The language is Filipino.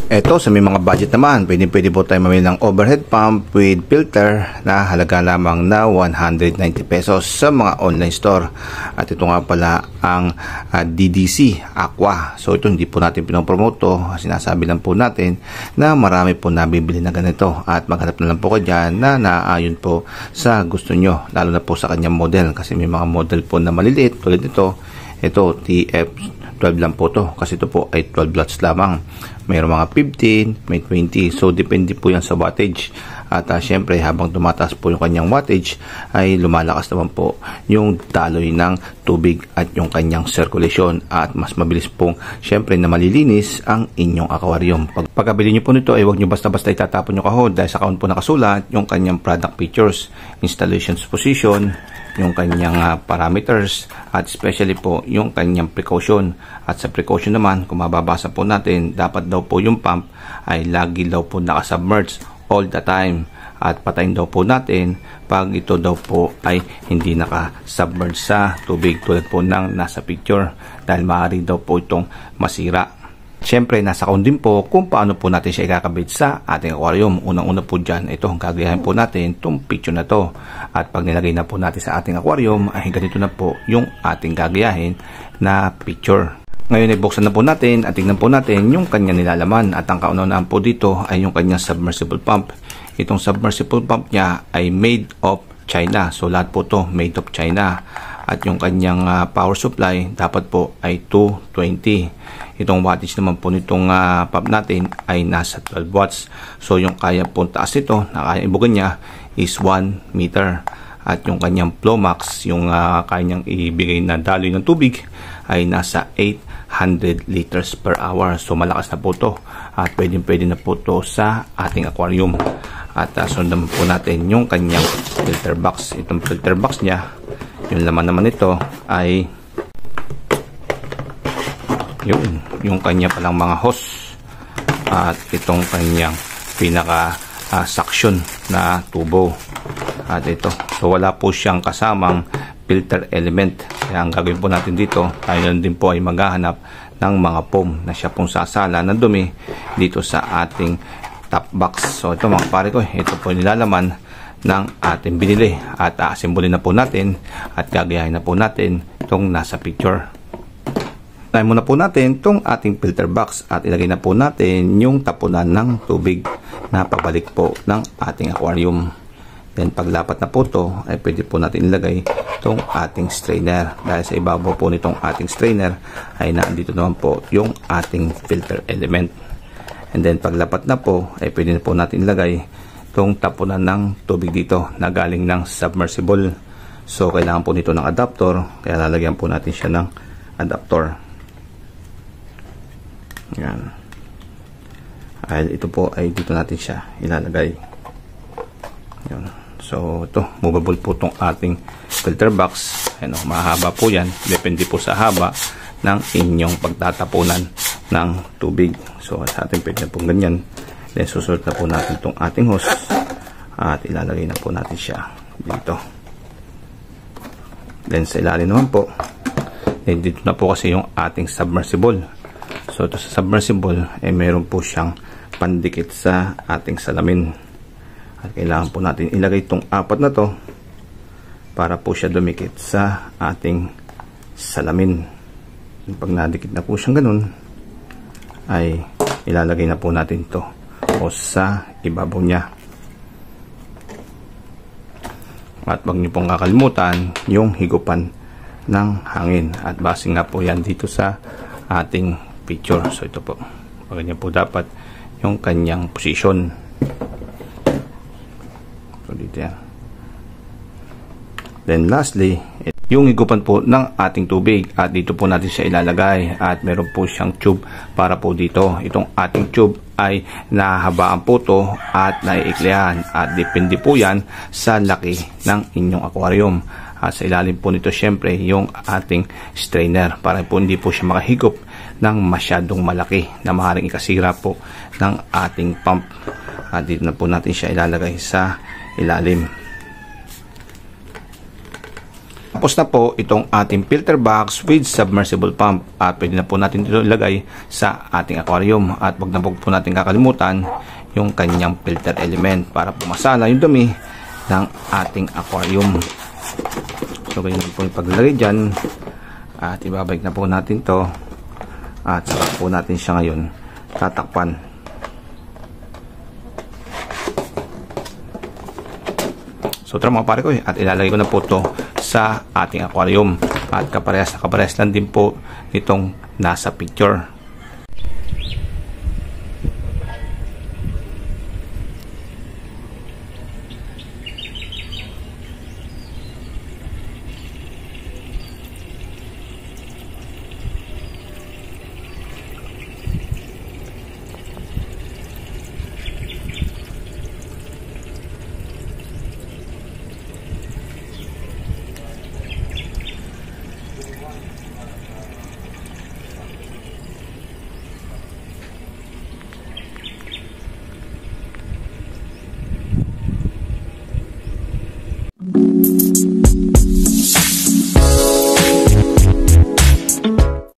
Eto, sa may mga budget naman, pwede po tayo mamili ng overhead pump with filter na halaga lamang na 190 pesos sa mga online store. At ito nga pala ang DDC Aqua. So ito hindi po natin pinopromote to. Sinasabi lang po natin na marami po nabibili na ganito. At maghanap na lang po kayo dyan na naayon po sa gusto nyo. Lalo na po sa kanyang model. Kasi may mga model po na maliliit tulad ito. Ito, TF12 lang po to. Kasi ito po ay 12 watts lamang. Mayroong mga 15, may 20. So, depende po yan sa wattage. At syempre, habang tumataas po yung kanyang wattage, ay lumalakas naman po yung daloy ng tubig at yung kanyang circulation. At mas mabilis pong, syempre, na malilinis ang inyong aquarium. Pagkabili nyo po nito, ay huwag nyo basta-basta itatapon yung kahon. Dahil sa kahon po nakasulat, yung kanyang product features, installations position, yung kanyang parameters, at especially po yung kanyang precaution. At sa precaution naman, kung mababasa po natin, dapat daw po yung pump ay lagi daw po nakasubmerge all the time. At patayin daw po natin pag ito daw po ay hindi nakasubmerge sa tubig tulad po ng nasa picture, dahil maaari daw po itong masira. Siyempre, nasa kaon din po kung paano po natin siya ikakabit sa ating aquarium. Unang-una po dyan, ito, gagayahin po natin itong picture na to. At pag nilagay na po natin sa ating aquarium, ay ganito na po yung ating gagayahin na picture. Ngayon ay buksan na po natin at tingnan po natin yung kanyang nilalaman. At ang kauna-unahan po dito ay yung kanyang submersible pump. Itong submersible pump niya ay made of China. So lahat po to made of China. At yung kanyang power supply dapat po ay 220. Itong wattage naman po nitong pump natin ay nasa 12 watts. So yung kaya po taas nito, na kaya ibugan niya is 1 meter. At yung kanyang flow max, yung kaya niyang ibigay na daloy ng tubig ay nasa 800 liters per hour. So malakas na po to. At pwede na po to sa ating aquarium. At sundan po natin yung kanyang filter box. Itong filter box niya, yung laman naman nito ay yung kanya palang mga hose at itong kanyang pinaka suction na tubo. At ito, so wala po siyang kasamang filter element. Kaya ang gagawin po natin dito, tayo lang din po ay maghahanap ng mga foam na siya pong sasala ng dumi dito sa ating top box. So ito mga pare ko, ito po nilalaman ng ating binili. At asimbulin na po natin at gagayahin na po natin itong nasa picture. Tayo muna po natin itong ating filter box at ilagay na po natin yung tapunan ng tubig na pabalik po ng ating aquarium. Then paglapat na po ito, ay pwede po natin ilagay itong ating strainer. Dahil sa ibabaw po nitong ating strainer ay nandito naman po yung ating filter element. And then paglapat na po, ay pwede na po natin ilagay itong tapunan ng tubig dito na galing ng submersible. So kailangan po nito ng adapter, kaya lalagyan po natin siya ng adapter. Yan. Ay, ito po ay dito natin siya ilalagay. Yan. So ito, movable po itong ating filter box. Ano, mahaba po yan. Depende po sa haba ng inyong pagtatapunan ng tubig. So sa ating pwede na po ganyan. Then susunod na po natin itong ating hose at ilalagay na po natin siya dito. Then sa ilalim naman po, dito na po kasi yung ating submersible. So ito sa submersible ay meron po siyang pandikit sa ating salamin. At kailangan po natin ilagay itong apat na to para po siya dumikit sa ating salamin. Pag nadikit na po siyang ganun, ay ilalagay na po natin ito o sa ibabaw niya. At wag niyo pong kakalimutan yung higupan ng hangin. At base nga po yan dito sa ating picture. So ito po, ganyan po dapat yung kanyang position. So dito yan. Then lastly, yung higupan po ng ating tubig at dito po natin siya ilalagay at meron po siyang tube para po dito. Itong ating tube ay nahahabaan po to at naiiklihan at depende po yan sa laki ng inyong aquarium. At sa ilalim po nito syempre yung ating strainer para po hindi po siya makahigop ng masyadong malaki na maaaring ikasira po ng ating pump. At dito na po natin siya ilalagay sa ilalim. Tapos na po itong ating filter box with submersible pump at pwede na po natin ito ilagay sa ating aquarium at wag na po natin kakalimutan yung kanyang filter element para pumasana yung dumi ng ating aquarium. So ganyan po yung paglalagay dyan at ibabalik na po natin to at saka po natin siya ngayon tatakpan. So tara mga pare ko at ilalagay ko na po to sa ating aquarium at kaparehas na kaparehas lang din po itong nasa picture.